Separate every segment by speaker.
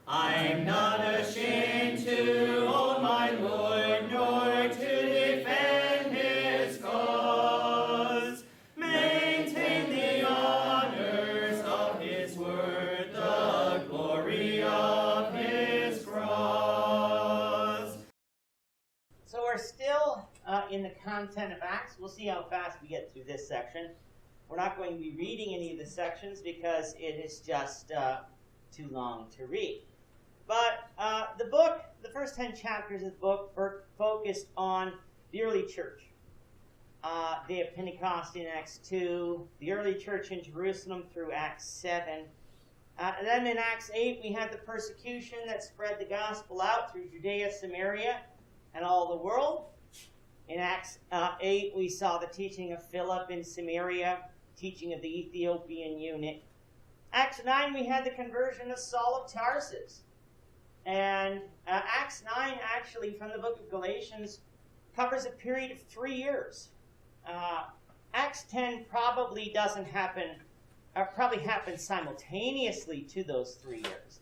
Speaker 1: I'm not ashamed to own my Lord, nor to defend his cause. Maintain the honors of his word, the glory of his cross.
Speaker 2: So we're still in the content of Acts. We'll see how fast we get through this section. We're not going to be reading any of the sections because it is just too long to read. But the book, the first 10 chapters of the book, are focused on the early church. Day of Pentecost in Acts 2, the early church in Jerusalem through Acts 7. Then in Acts 8, we had the persecution that spread the gospel out through Judea, Samaria, and all the world. In Acts 8, we saw the teaching of Philip in Samaria, teaching of the Ethiopian eunuch. Acts 9, we had the conversion of Saul of Tarsus. And Acts 9, actually, from the book of Galatians, covers a period of 3 years. Acts 10 probably doesn't happen, probably happens simultaneously to those 3 years.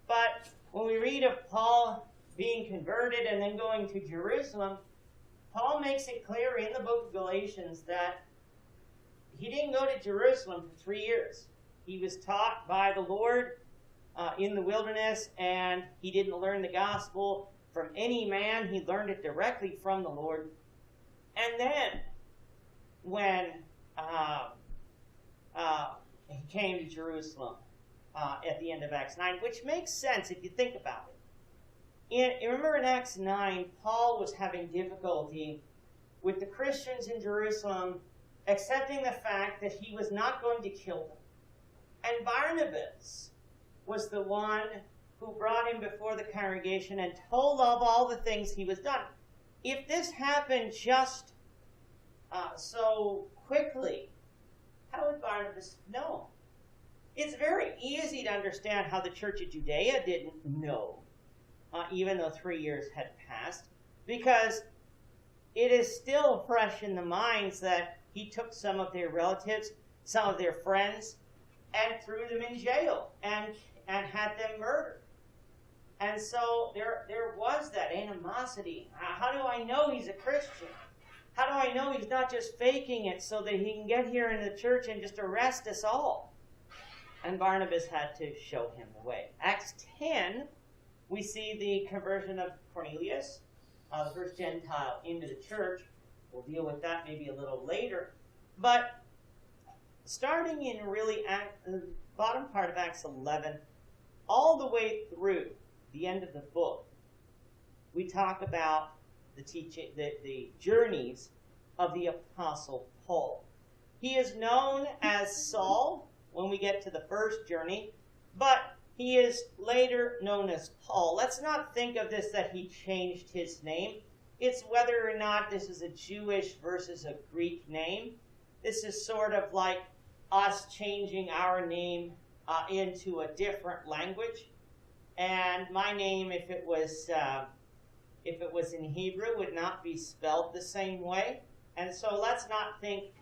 Speaker 2: But when we read of Paul being converted and then going to Jerusalem, Paul makes it clear in the book of Galatians that he didn't go to Jerusalem for 3 years. He was taught by the Lord in the wilderness, and he didn't learn the gospel from any man. He learned it directly from the Lord. And then, when he came to Jerusalem at the end of Acts 9, which makes sense if you think about it. Remember in Acts 9, Paul was having difficulty with the Christians in Jerusalem accepting the fact that he was not going to kill them. And Barnabas was the one who brought him before the congregation and told of all the things he was done. If this happened just so quickly, how would Barnabas know? It's very easy to understand how the church of Judea didn't know, even though 3 years had passed, because it is still fresh in the minds that he took some of their relatives, some of their friends, and threw them in jail and had them murdered. And so there was that animosity. How do I know he's a Christian? How do I know he's not just faking it so that he can get here in the church and just arrest us all? And Barnabas had to show him the way. Acts 10, we see the conversion of Cornelius, the first Gentile into the church. We'll deal with that maybe a little later. But starting in really the bottom part of Acts 11, all the way through the end of the book, we talk about the teaching, the journeys of the Apostle Paul. He is known as Saul when we get to the first journey, but he is later known as Paul. Let's not think of this that he changed his name. It's whether or not this is a Jewish versus a Greek name. This is sort of like us changing our name into a different language. And my name, if it was in Hebrew, would not be spelled the same way. And so let's not think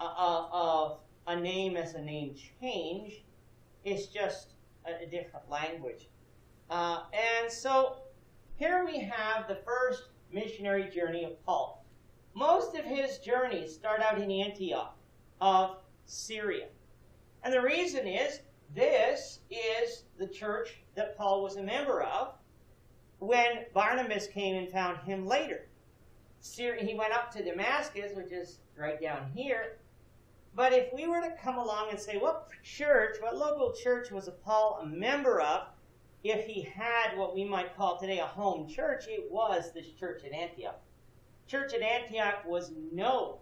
Speaker 2: of a name as a name change. It's just a different language. And so here we have the first missionary journey of Paul. Most of his journeys start out in Antioch of Syria. And the reason is, this is the church that Paul was a member of when Barnabas came and found him later. He went up to Damascus, which is right down here. But if we were to come along and say, what local church was Paul a member of, if he had what we might call today a home church, it was this church at Antioch. Church at Antioch was known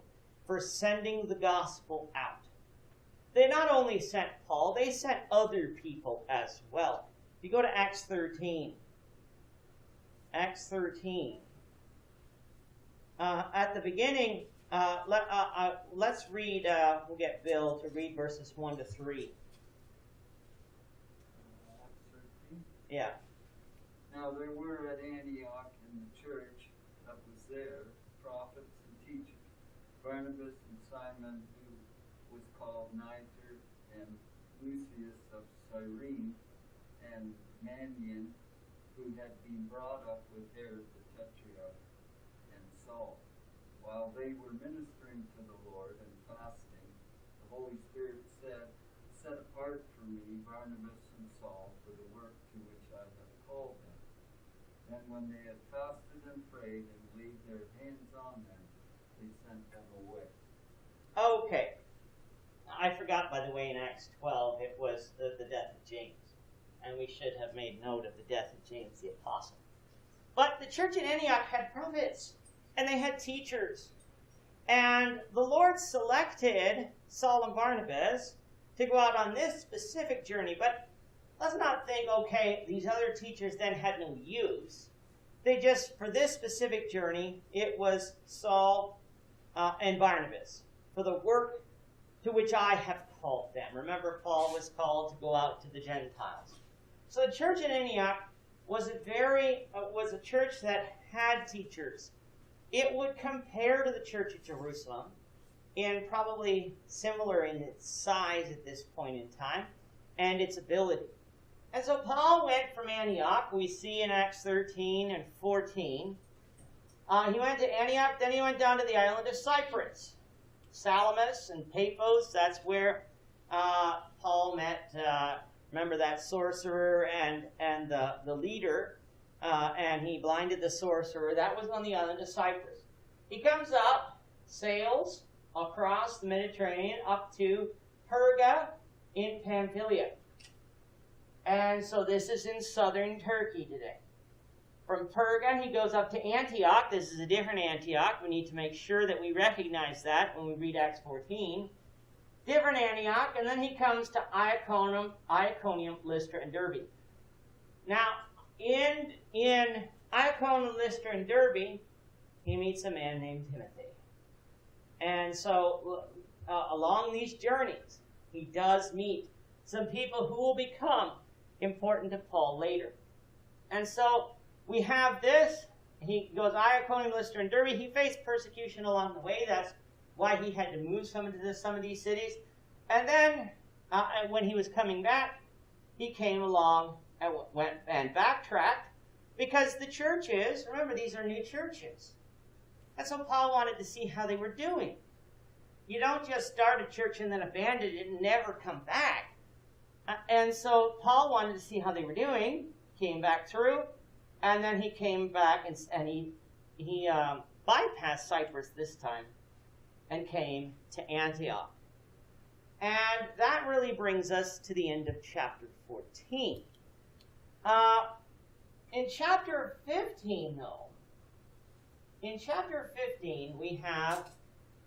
Speaker 2: for sending the gospel out. They not only sent Paul, they sent other people as well. If you go to Acts 13. Acts 13. At the beginning, let's read, we'll get Bill to read verses 1 to 3. Yeah.
Speaker 3: Now there were at Antioch in the church that was there prophets and teachers, Barnabas and Simon, who was called Niger, and Lucius of Cyrene, and Manaen, who had been brought up with Herod the Tetrarch and Saul. While they were ministering to the Lord and fasting, the Holy Spirit said, "Set apart for me Barnabas and Saul for the work to which I have called them." And when they had fasted and prayed and laid their hands on them, they sent them away.
Speaker 2: Okay. I forgot, by the way, in Acts 12, it was the death of James. And we should have made note of the death of James the Apostle. But the church in Antioch had prophets, and they had teachers. And the Lord selected Saul and Barnabas to go out on this specific journey. But let's not think, okay, these other teachers then had no use. They just, for this specific journey, it was Saul and Barnabas for the work to which I have called them. Remember, Paul was called to go out to the Gentiles. So the church in Antioch was a church that had teachers. It would compare to the church at Jerusalem, and probably similar in its size at this point in time, and its ability. And so Paul went from Antioch, we see in Acts 13 and 14. He went to Antioch, then he went down to the island of Cyprus. Salamis and Paphos, that's where Paul met, remember that sorcerer and the leader, and he blinded the sorcerer. That was on the island of Cyprus. He comes up, sails across the Mediterranean up to Perga in Pamphylia. And so this is in southern Turkey today. From Perga, he goes up to Antioch. This is a different Antioch. We need to make sure that we recognize that when we read Acts 14. Different Antioch, and then he comes to Iconium, Lystra, and Derbe. Now, in Iconium, Lystra, and Derbe, he meets a man named Timothy. And so, along these journeys, he does meet some people who will become important to Paul later. And so, we have this. He goes Iconium, Lystra, and Derbe. He faced persecution along the way. That's why he had to move some of these cities. And then, when he was coming back, he came along and went and backtracked, because the churches, remember, these are new churches. And so Paul wanted to see how they were doing. You don't just start a church and then abandon it and never come back. And so Paul wanted to see how they were doing, came back through, and then he came back and he bypassed Cyprus this time and came to Antioch. And that really brings us to the end of chapter 14. In chapter 15, though, we have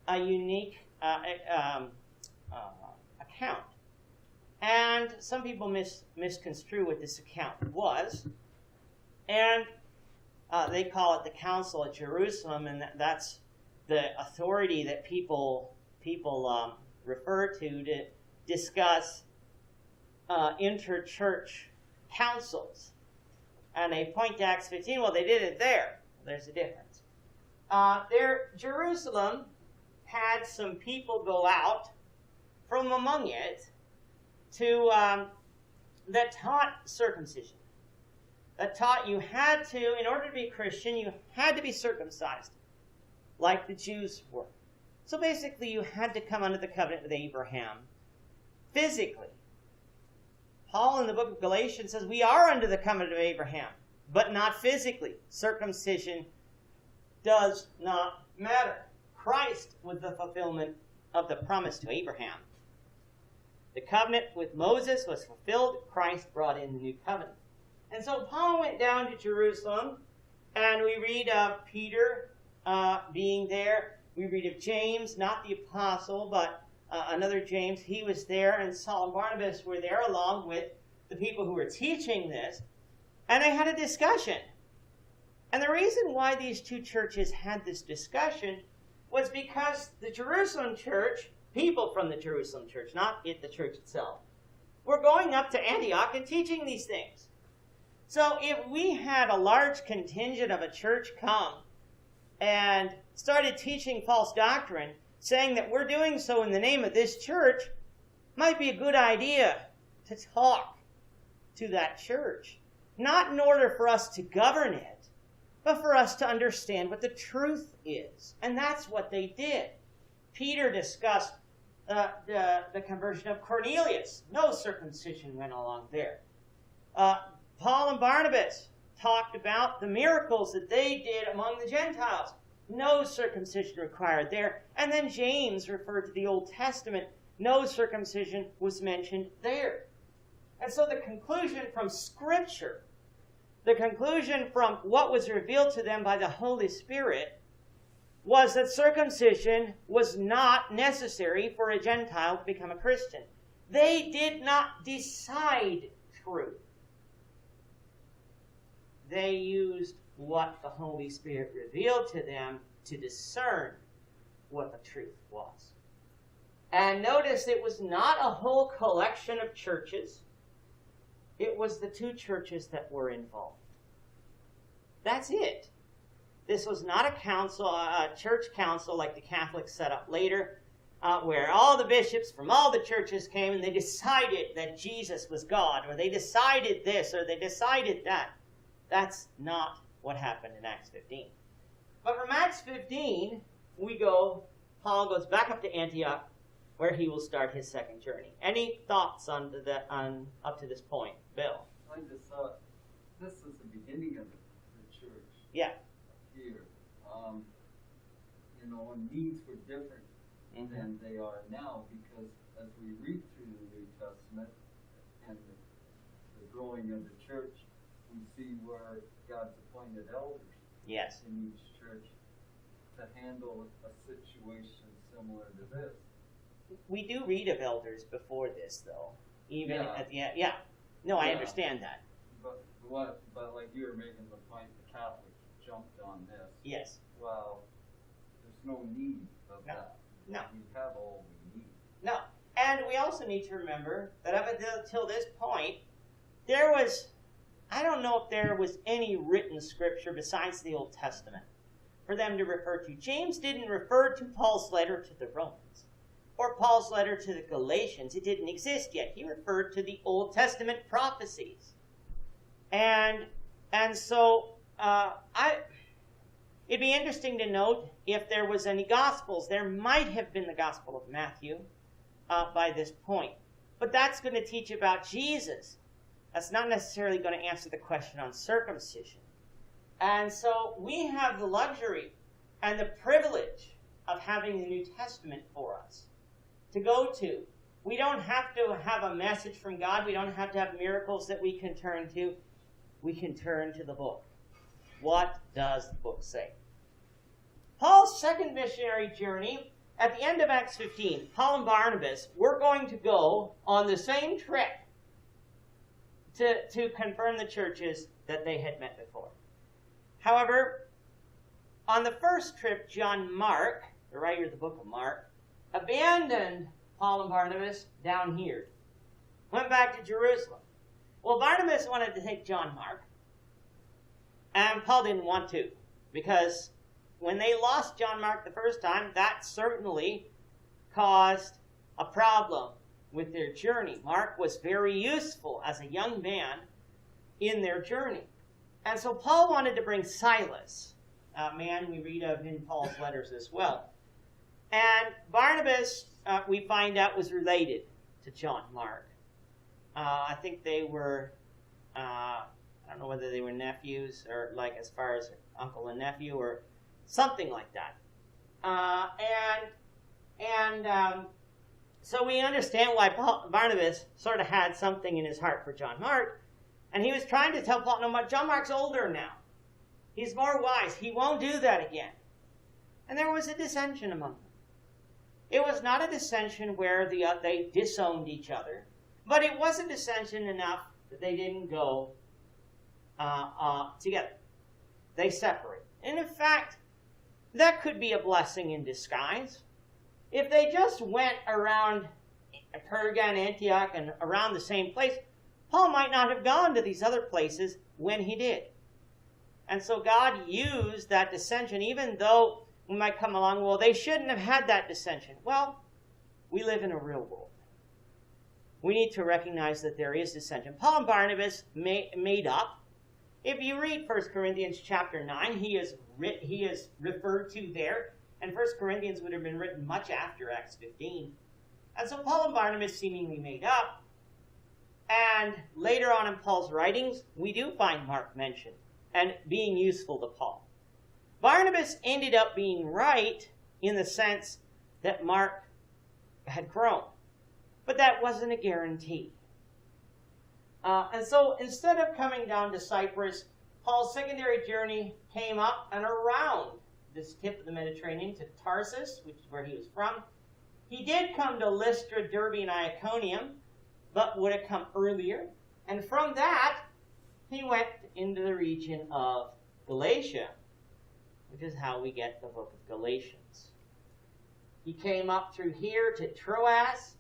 Speaker 2: a unique account. And some people misconstrue what this account was. And they call it the Council at Jerusalem, and that's the authority that people refer to discuss inter-church councils. And they point to Acts 15. Well, they did it there. There's a difference. Jerusalem had some people go out from among it that taught circumcision. That taught you had to, in order to be Christian, you had to be circumcised, like the Jews were. So basically, you had to come under the covenant with Abraham physically. Paul in the book of Galatians says we are under the covenant of Abraham, but not physically. Circumcision does not matter. Christ was the fulfillment of the promise to Abraham. The covenant with Moses was fulfilled. Christ brought in the new covenant. And so Paul went down to Jerusalem, and we read of Peter being there. We read of James, not the apostle, but another James. He was there, and Saul and Barnabas were there along with the people who were teaching this. And they had a discussion. And the reason why these two churches had this discussion was because the Jerusalem church, people from the Jerusalem church, not the church itself, were going up to Antioch and teaching these things. So if we had a large contingent of a church come and started teaching false doctrine, saying that we're doing so in the name of this church, might be a good idea to talk to that church not in order for us to govern it, but for us to understand what the truth is. And that's what they did. Peter discussed the conversion of Cornelius. No circumcision went along there. Paul and Barnabas talked about the miracles that they did among the Gentiles. No circumcision required there. And then James referred to the Old Testament. No circumcision was mentioned there. And so the conclusion from Scripture, the conclusion from what was revealed to them by the Holy Spirit, was that circumcision was not necessary for a Gentile to become a Christian. They did not decide truth. They used what the Holy Spirit revealed to them to discern what the truth was. And notice it was not a whole collection of churches. It was the two churches that were involved. That's it. This was not a council, a church council like the Catholics set up later, where all the bishops from all the churches came and they decided that Jesus was God, or they decided this, or they decided that. That's not what happened in Acts 15. But from Acts 15, Paul goes back up to Antioch, where he will start his second journey. Any thoughts on up to this point, Bill?
Speaker 3: I just thought this is the beginning of the church.
Speaker 2: Yeah.
Speaker 3: Here, when needs were different than they are now, because as we read through the New Testament and the growing of the church, we see where God's appointed elders in each church to handle a situation similar to this.
Speaker 2: We do read of elders before this, though. Even at the end. Yeah. No, I understand that.
Speaker 3: But like you were making the point, the Catholics jumped on this.
Speaker 2: Yes.
Speaker 3: Well, there's no need of that.
Speaker 2: No.
Speaker 3: We have all we need.
Speaker 2: No. And we also need to remember that up until this point, I don't know if there was any written scripture besides the Old Testament for them to refer to. James didn't refer to Paul's letter to the Romans or Paul's letter to the Galatians. It didn't exist yet. He referred to the Old Testament prophecies. And so it'd be interesting to note if there was any Gospels. There might have been the Gospel of Matthew by this point. But that's going to teach about Jesus. That's not necessarily going to answer the question on circumcision. And so we have the luxury and the privilege of having the New Testament for us to go to. We don't have to have a message from God. We don't have to have miracles that we can turn to. We can turn to the book. What does the book say? Paul's second missionary journey, at the end of Acts 15, Paul and Barnabas were going to go on the same trip to confirm the churches that they had met before. However, on the first trip, John Mark, the writer of the book of Mark, abandoned Paul and Barnabas down here, went back to Jerusalem. Well, Barnabas wanted to take John Mark, and Paul didn't want to, because when they lost John Mark the first time, that certainly caused a problem with their journey. Mark was very useful as a young man in their journey. And so Paul wanted to bring Silas, a man we read of in Paul's letters as well. And Barnabas, we find out, was related to John Mark. I think they were, I don't know whether they were nephews or like as far as uncle and nephew or something like that. So we understand why Barnabas sort of had something in his heart for John Mark. And he was trying to tell Paul, no, John Mark's older now. He's more wise. He won't do that again. And there was a dissension among them. It was not a dissension where they disowned each other, but it was a dissension enough that they didn't go together. They separated. And in fact, that could be a blessing in disguise. If they just went around Perga and Antioch and around the same place, Paul might not have gone to these other places when he did. And so God used that dissension, even though we might come along, well, they shouldn't have had that dissension. Well, we live in a real world. We need to recognize that there is dissension. Paul and Barnabas made up If you read 1 Corinthians chapter 9, he is referred to there, and 1 Corinthians would have been written much after Acts 15. And so Paul and Barnabas seemingly made up. And later on in Paul's writings, we do find Mark mentioned and being useful to Paul. Barnabas ended up being right in the sense that Mark had grown. But that wasn't a guarantee. And so instead of coming down to Cyprus, Paul's secondary journey came up and around this tip of the Mediterranean to Tarsus, which is where he was from. He did come to Lystra, Derbe, and Iconium, but would have come earlier. And from that, he went into the region of Galatia, which is how we get the book of Galatians. He came up through here to Troas,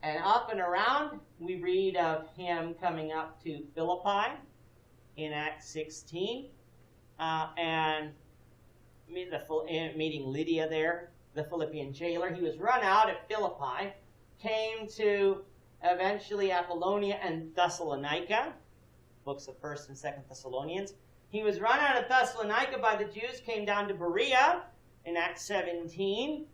Speaker 2: and up and around, we read of him coming up to Philippi in Acts 16, and meeting Lydia there, the Philippian jailer. He was run out at Philippi, came to eventually Apollonia and Thessalonica, books of 1st and 2nd Thessalonians. He was run out of Thessalonica by the Jews, came down to Berea in Acts 17,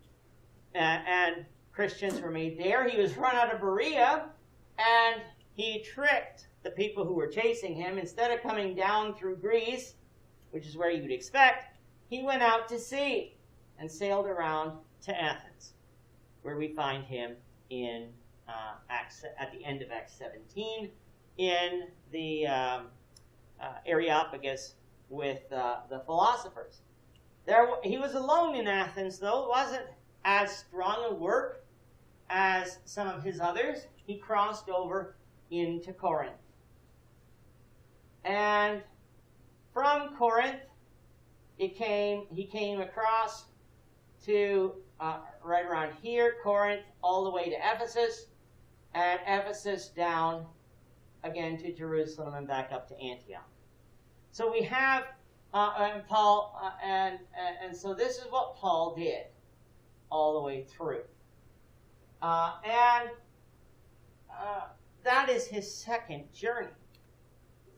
Speaker 2: and Christians were made there. He was run out of Berea, and he tricked the people who were chasing him. Instead of coming down through Greece, which is where you would expect, he went out to sea and sailed around to Athens, where we find him in at the end of Acts 17 in the Areopagus with the philosophers. He was alone in Athens, though. It wasn't as strong a work as some of his others. He crossed over into Corinth. And from Corinth, he came across to right around here, Corinth, all the way to Ephesus, and Ephesus down again to Jerusalem and back up to Antioch. So we have Paul, and so this is what Paul did all the way through. And that is his second journey.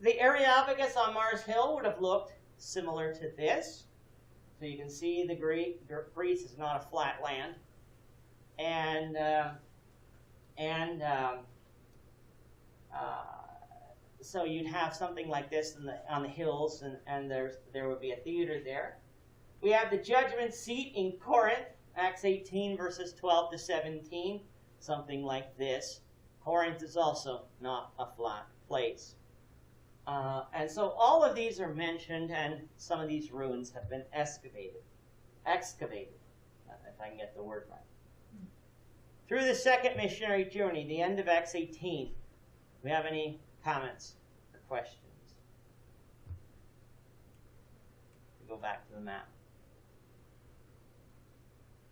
Speaker 2: The Areopagus on Mars Hill would have looked similar to this. So you can see the Greece is not a flat land. So you'd have something like this on the hills, and there would be a theater there. We have the judgment seat in Corinth, Acts 18, verses 12 to 17, something like this. Corinth is also not a flat place. And so all of these are mentioned, and some of these ruins have been excavated, if I can get the word right. Through the second missionary journey, the end of Acts 18, do we have any comments or questions? We go back to the map.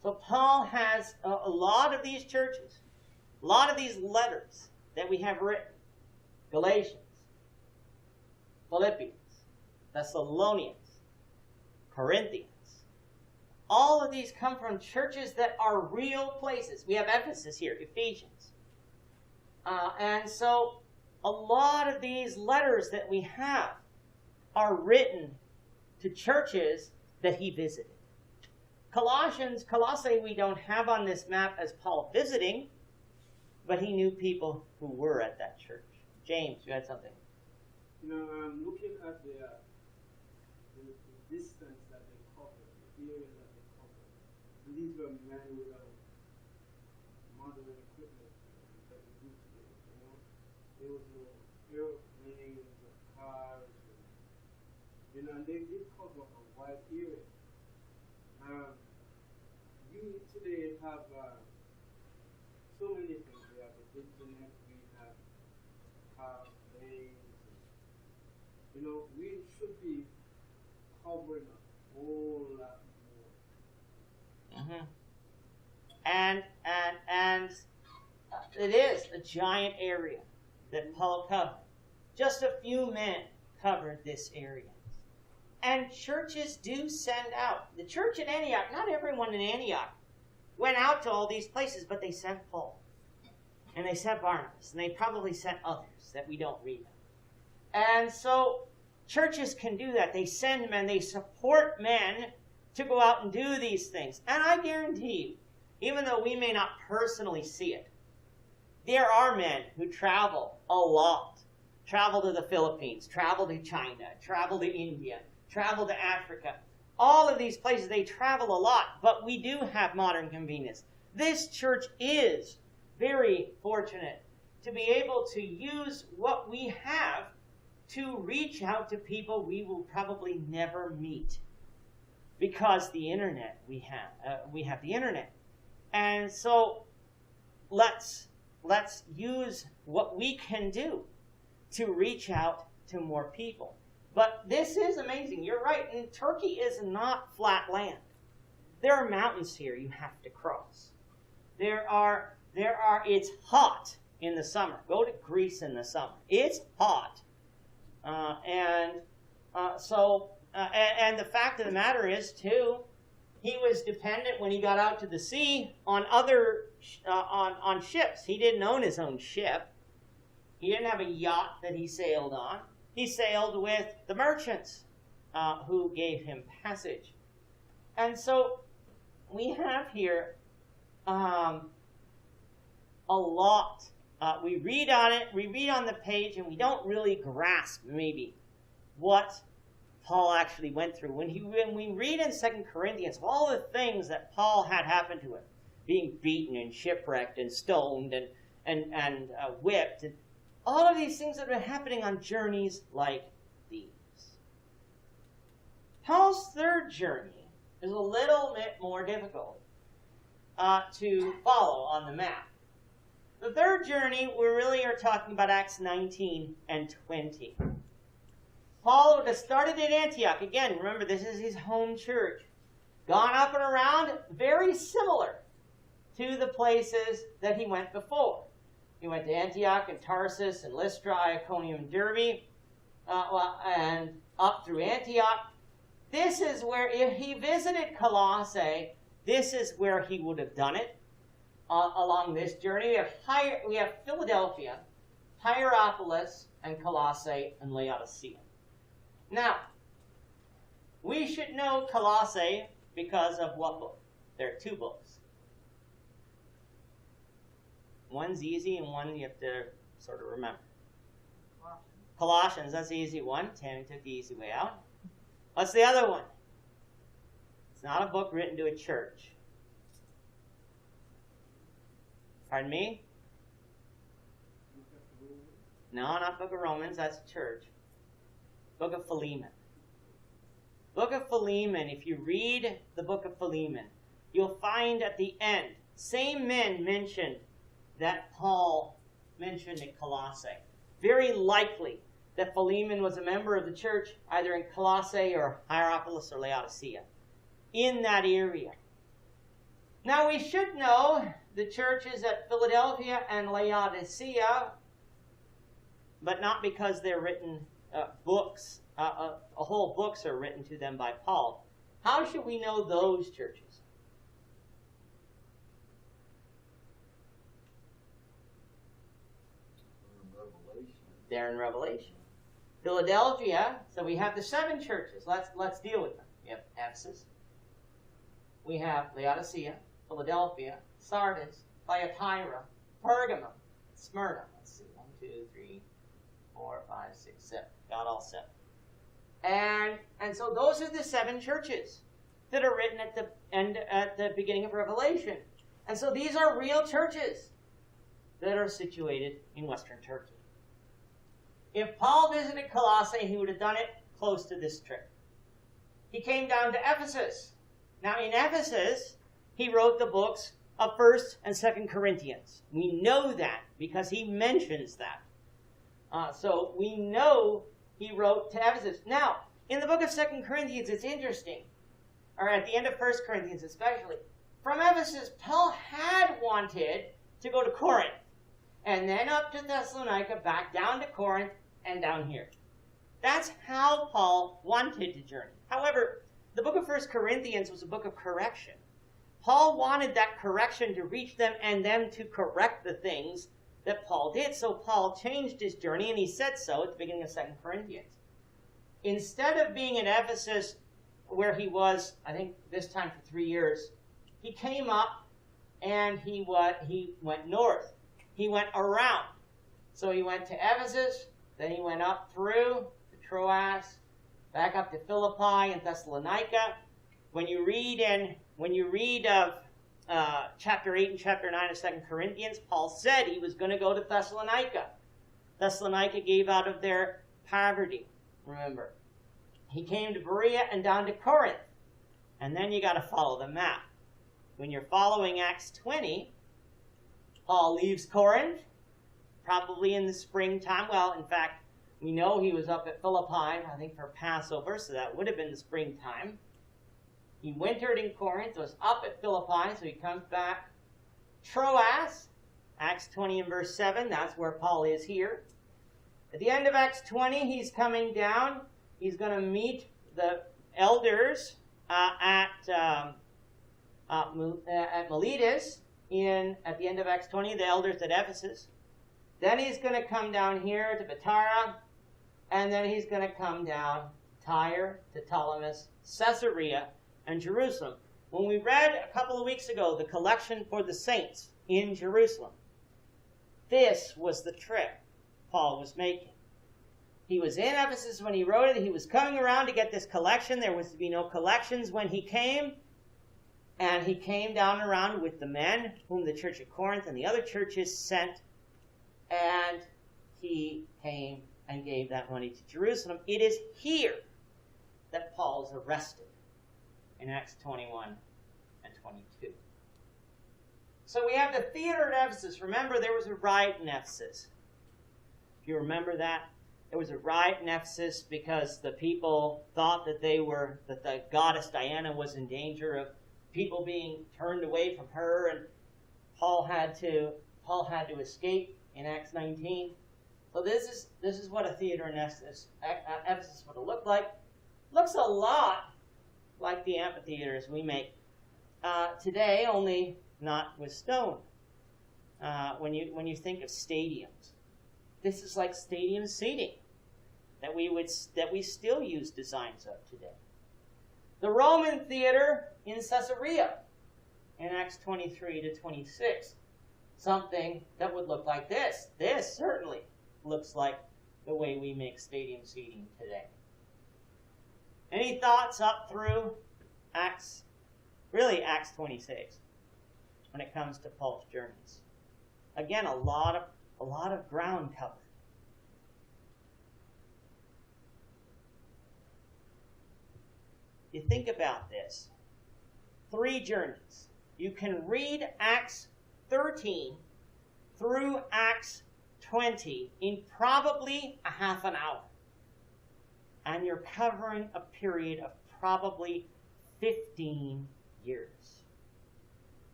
Speaker 2: So Paul has a lot of these churches, a lot of these letters that we have written. Galatians, Philippians, Thessalonians, Corinthians. All of these come from churches that are real places. We have Ephesus here, Ephesians. And so a lot of these letters that we have are written to churches that he visited. Colossae we don't have on this map as Paul visiting, but he knew people who were at that church. James, you had something?
Speaker 4: I'm looking at the distance that they covered, the area that they covered. And these were men without modern equipment that we do today. There was no airplanes or cars, and they did cover a wide area. You today have so many things. We have the internet, we have cars, planes. We should be covering a whole lot more.
Speaker 2: Mm-hmm. And it is a giant area that Paul covered. Just a few men covered this area. And churches do send out. The church at Antioch, not everyone in Antioch went out to all these places, but they sent Paul. And they sent Barnabas. And they probably sent others that we don't read of. And so churches can do that. They send men, they support men to go out and do these things. And I guarantee you, even though we may not personally see it, there are men who travel a lot. Travel to the Philippines, travel to China, travel to India, travel to Africa. All of these places, they travel a lot, but we do have modern convenience. This church is very fortunate to be able to use what we have to reach out to people we will probably never meet, because the internet we have the internet. And so let's use what we can do to reach out to more people. But this is amazing. You're right. And Turkey is not flat land. There are mountains here you have to cross. It's hot in the summer. Go to Greece in the summer. It's hot. And the fact of the matter is, too, he was dependent when he got out to the sea on on ships. He didn't own his own ship. He didn't have a yacht that he sailed on. He sailed with the merchants who gave him passage. And so we have here a lot. We read on it, we read on the page, and we don't really grasp maybe what Paul actually went through. When we read in 2 Corinthians all the things that Paul had happened to him, being beaten and shipwrecked and stoned and whipped, and all of these things that are happening on journeys like these. Paul's third journey is a little bit more difficult to follow on the map. The third journey, we really are talking about Acts 19 and 20. Paul would have started at Antioch. Again, remember, this is his home church. Gone up and around, very similar to the places that he went before. He went to Antioch and Tarsus and Lystra, Iconium and Derbe, and up through Antioch. This is where, if he visited Colossae, this is where he would have done it along this journey. We have Philadelphia, Hierapolis, and Colossae, and Laodicea. Now, we should know Colossae because of what book? There are two books. One's easy and one you have to sort of remember. Colossians, that's the easy one. Tammy took the easy way out. What's the other one? It's not a book written to a church. Pardon me? No, not Book of Romans, that's a church. Book of Philemon. Book of Philemon, if you read the book of Philemon, you'll find at the end, same men mentioned that Paul mentioned in Colossae. Very likely that Philemon was a member of the church either in Colossae or Hierapolis or Laodicea, in that area. Now we should know the churches at Philadelphia and Laodicea, but not because they're written books, whole books are written to them by Paul. How should we know those churches? They're in Revelation. Philadelphia, so we have the 7 churches. Let's deal with them. We have Ephesus. We have Laodicea, Philadelphia, Sardis, Thyatira, Pergamum, Smyrna. Let's see, 1, 2, 3, 4, 5, 6, 7. Got all 7. And so those are the 7 churches that are written at the beginning of Revelation. And so these are real churches that are situated in Western Turkey. If Paul visited Colossae, he would have done it close to this trip. He came down to Ephesus. Now in Ephesus, he wrote the books of 1st and 2nd Corinthians. We know that because he mentions that. So we know he wrote to Ephesus. Now, in the book of 2nd Corinthians, it's interesting, or at the end of 1st Corinthians especially, from Ephesus, Paul had wanted to go to Corinth, and then up to Thessalonica, back down to Corinth, and down here. That's how Paul wanted to journey. However, the book of 1 Corinthians was a book of correction. Paul wanted that correction to reach them and them to correct the things that Paul did. So Paul changed his journey, and he said so at the beginning of 2 Corinthians. instead of being in Ephesus, where he was, I think this time for 3 years, he came up and he went north. He went around. So he went to Ephesus, then he went up through to Troas, back up to Philippi and Thessalonica. When you read of chapter 8 and chapter 9 of 2 Corinthians, Paul said he was going to go to Thessalonica. Thessalonica gave out of their poverty, remember. He came to Berea and down to Corinth. And then you got to follow the map. When you're following Acts 20, Paul leaves Corinth, probably in the springtime. Well, in fact, we know he was up at Philippi, I think for Passover, so that would have been the springtime. He wintered in Corinth, was up at Philippi, so he comes back. Troas, Acts 20 and verse 7, that's where Paul is here. At the end of Acts 20, he's coming down. He's going to meet the elders at Miletus at the end of Acts 20, the elders at Ephesus. Then he's going to come down here to Patara, and then he's going to come down to Tyre, to Ptolemais, Caesarea, and Jerusalem. When we read a couple of weeks ago the collection for the saints in Jerusalem, this was the trip Paul was making. He was in Ephesus when he wrote it. He was coming around to get this collection. There was to be no collections when he came. And he came down around with the men whom the church of Corinth and the other churches sent. And he came and gave that money to Jerusalem. It is here that Paul is arrested in Acts 21 and 22. So we have the theater at Ephesus. Remember, there was a riot in Ephesus. If you remember that, there was a riot in Ephesus because the people thought that the goddess Diana was in danger of people being turned away from her, and Paul had to escape in Acts 19. So this is what a theater in Ephesus would have looked like. Looks a lot like the amphitheaters we make today, only not with stone. When you think of stadiums, this is like stadium seating that we still use designs of today. The Roman theater in Caesarea in Acts 23 to 26, something that would look like this. This certainly looks like the way we make stadium seating today. Any thoughts up through Acts 26, when it comes to Paul's journeys? Again, a lot of ground covered. You think about this. 3 journeys. You can read Acts 13 through Acts 20 in probably a half an hour. And you're covering a period of probably 15 years.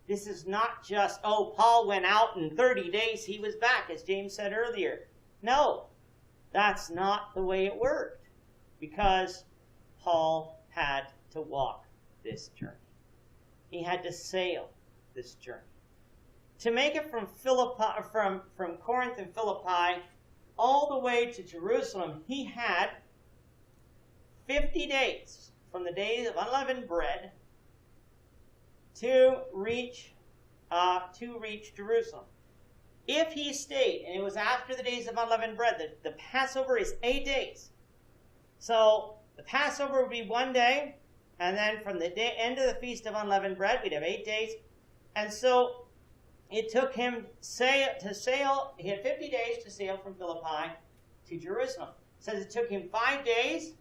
Speaker 2: This is not just, Paul went out in 30 days, he was back, as James said earlier. No, that's not the way it worked, because Paul had to walk this journey. He had to sail this journey. To make it from Corinth and Philippi all the way to Jerusalem, he had 50 days from the days of unleavened bread to reach Jerusalem. If he stayed, and it was after the days of unleavened bread, the Passover is 8 days. So the Passover would be 1 day, and then from the end of the Feast of Unleavened Bread, we'd have 8 days. And so it took him to sail, he had 50 days to sail from Philippi to Jerusalem. It says it took him 5 days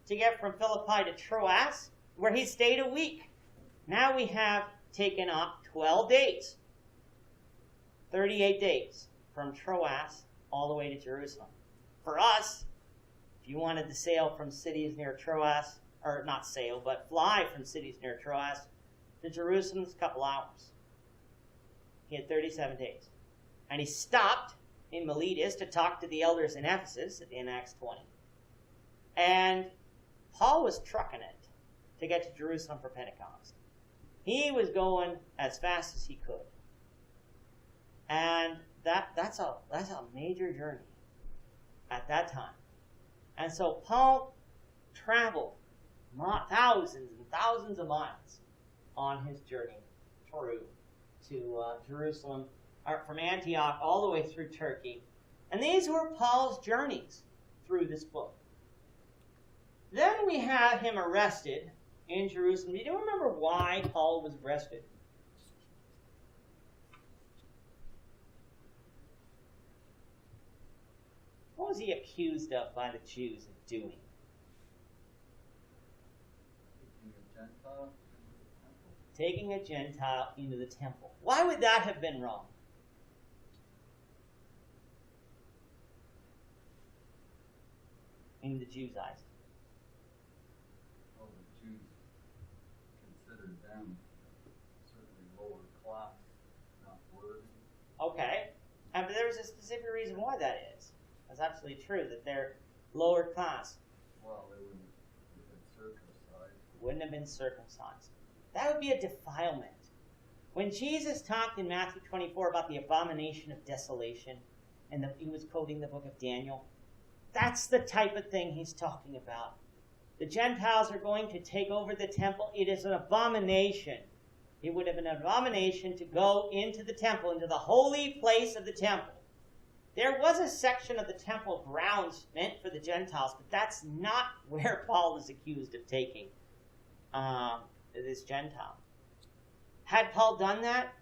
Speaker 2: to get from Philippi to Troas, where he stayed a week. Now we have taken up 12 days, 38 days from Troas all the way to Jerusalem. For us, if you wanted to sail from cities near Troas, or not sail, but fly from cities near Troas to Jerusalem, it's a couple hours. He had 37 days. And he stopped in Miletus to talk to the elders in Ephesus in Acts 20. And Paul was trucking it to get to Jerusalem for Pentecost. He was going as fast as he could. And that's a major journey at that time. And so Paul traveled thousands and thousands of miles on his journey through to Jerusalem, or from Antioch all the way through Turkey. And these were Paul's journeys through this book. Then we have him arrested in Jerusalem. Do you remember why Paul was arrested? What was he accused of by the Jews of doing?
Speaker 3: Taking a Gentile into the temple.
Speaker 2: Taking a Gentile into the temple. Why would that have been wrong? In the Jews' eyes.
Speaker 3: Well, the Jews considered them certainly lower class, not worthy.
Speaker 2: Okay. But there's a specific reason why that is. That's absolutely true, that they're lower class.
Speaker 3: Well, they wouldn't have been circumcised.
Speaker 2: Wouldn't have been circumcised. That would be a defilement. When Jesus talked in Matthew 24 about the abomination of desolation, and he was quoting the book of Daniel, that's the type of thing he's talking about. The Gentiles are going to take over the temple. It is an abomination. It would have been an abomination to go into the temple, into the holy place of the temple. There was a section of the temple grounds meant for the Gentiles, but that's not where Paul is accused of taking this Gentile. Had Paul done that?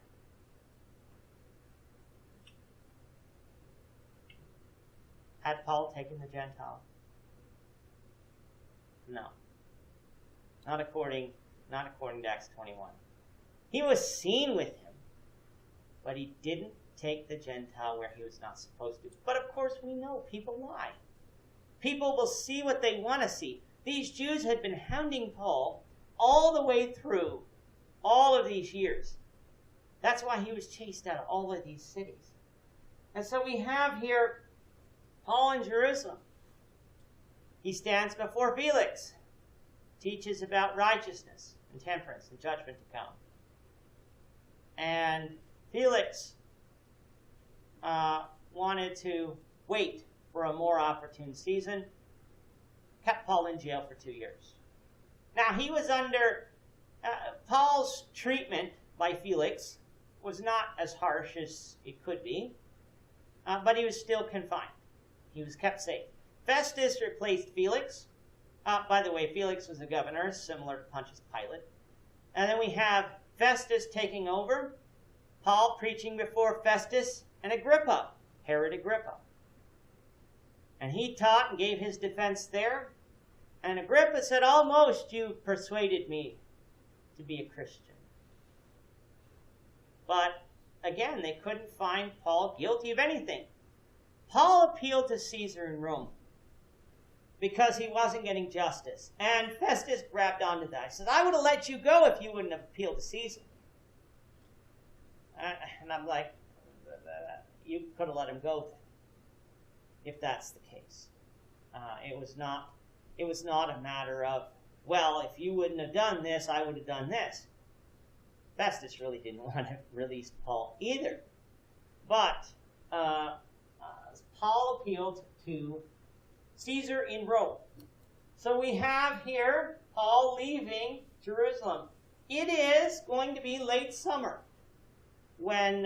Speaker 2: Had Paul taken the Gentile? No. Not according to Acts 21. He was seen with him, but he didn't take the Gentile where he was not supposed to. But of course we know people lie. People will see what they want to see. These Jews had been hounding Paul all the way through all of these years. That's why he was chased out of all of these cities. And so we have here Paul in Jerusalem. He stands before Felix, teaches about righteousness and temperance and judgment to come. And Felix wanted to wait for a more opportune season, kept Paul in jail for 2 years. Now, he was under Paul's treatment by Felix was not as harsh as it could be, but he was still confined. He was kept safe. Festus replaced Felix. By the way, Felix was a governor, similar to Pontius Pilate. And then we have Festus taking over, Paul preaching before Festus and Agrippa, Herod Agrippa. And he taught and gave his defense there. And Agrippa said, almost you persuaded me to be a Christian. But again, they couldn't find Paul guilty of anything. Paul appealed to Caesar in Rome because he wasn't getting justice. And Festus grabbed onto that. He said, I would have let you go if you wouldn't have appealed to Caesar. And I'm like, you could have let him go then, if that's the case. It was not a matter of, well, if you wouldn't have done this, I would have done this. Festus really didn't want to release Paul either. But Paul appealed to Caesar in Rome. So we have here Paul leaving Jerusalem. It is going to be late summer when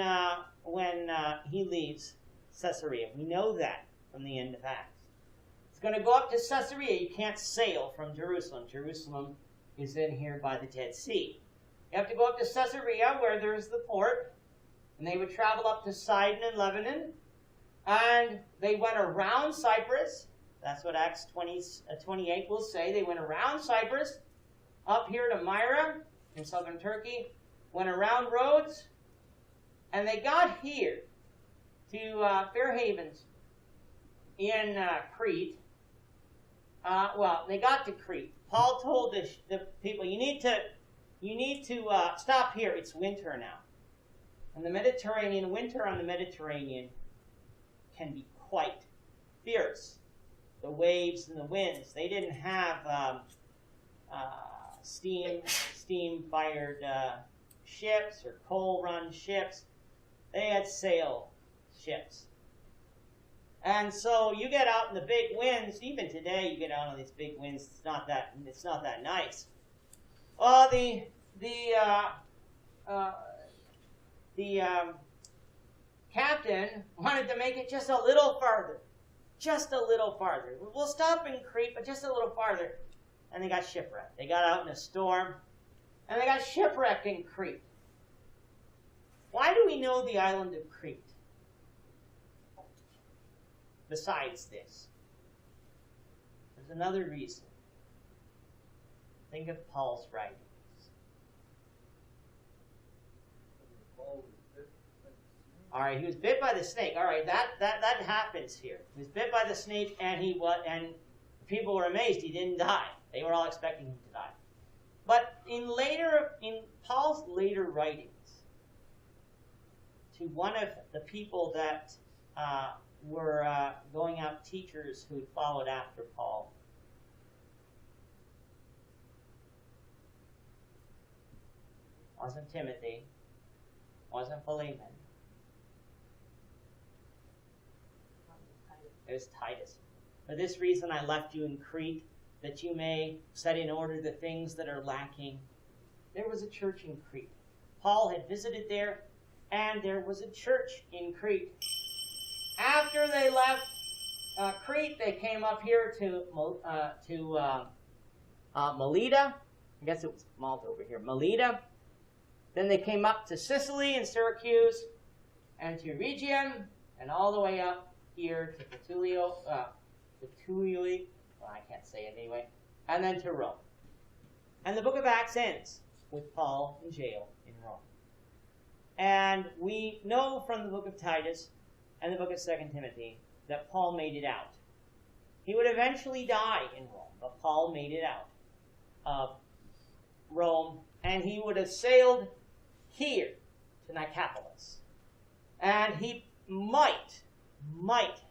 Speaker 2: he leaves Caesarea. We know that from the end of Acts. It's going to go up to Caesarea. You can't sail from Jerusalem. Jerusalem is in here by the Dead Sea. You have to go up to Caesarea where there's the port, and they would travel up to Sidon and Lebanon, and they went around Cyprus. That's what Acts 28 will say. They went around Cyprus, up here to Myra in southern Turkey, went around Rhodes, and they got here to Fair Havens in Crete. They got to Crete. Paul told the people, you need to stop here. It's winter now. And the Mediterranean, winter on the Mediterranean can be quite fierce. The waves and the winds. They didn't have steam-fired ships or coal-run ships. They had sail ships. And so you get out in the big winds. Even today, you get out on these big winds. It's not that nice. Well, the captain wanted to make it just a little farther. Just a little farther. We'll stop in Crete, but just a little farther. And they got shipwrecked. They got out in a storm, and they got shipwrecked in Crete. Why do we know the island of Crete? Besides this, there's another reason. Think of Paul's writings. All right, he was bit by the snake. All right, that happens here. He was bit by the snake, and people were amazed he didn't die. They were all expecting him to die. But in Paul's later writings, to one of the people that were going out teachers who followed after Paul, wasn't Timothy, wasn't Philemon. It was Titus. For this reason I left you in Crete, that you may set in order the things that are lacking. There was a church in Crete. Paul had visited there, and there was a church in Crete. After they left Crete, they came up here to Melita. I guess it was Malta over here. Melita. Then they came up to Sicily and Syracuse, and to Rhegium, and all the way up here to Puteoli, well, I can't say it anyway, and then to Rome. And the book of Acts ends with Paul in jail in Rome. And we know from the book of Titus and the book of 2 Timothy that Paul made it out. He would eventually die in Rome, but Paul made it out of Rome, and he would have sailed here to Nicopolis. And he might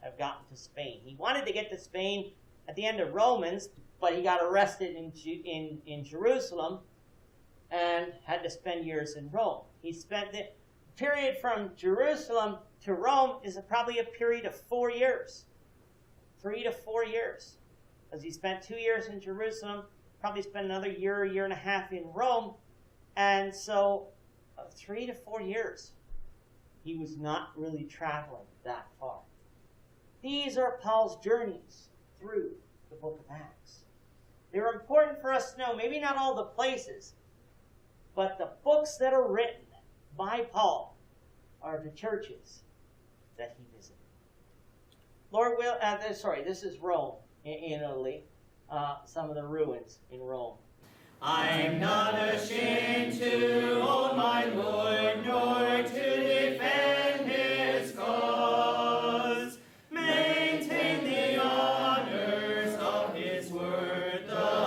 Speaker 2: have gotten to Spain. He wanted to get to Spain at the end of Romans, but he got arrested in Jerusalem and had to spend years in Rome. He spent the period from Jerusalem to Rome is probably a period of 4 years. 3 to 4 years. Because he spent 2 years in Jerusalem, probably spent another year and a half in Rome, and so 3 to 4 years. He was not really traveling that far. These are Paul's journeys through the book of Acts. They're important for us to know, maybe not all the places, but the books that are written by Paul are the churches that he visited. Lord will, this is Rome in Italy, some of the ruins in Rome.
Speaker 1: I'm not ashamed to own my Lord, nor to defend his cause. Maintain the honors of his word, the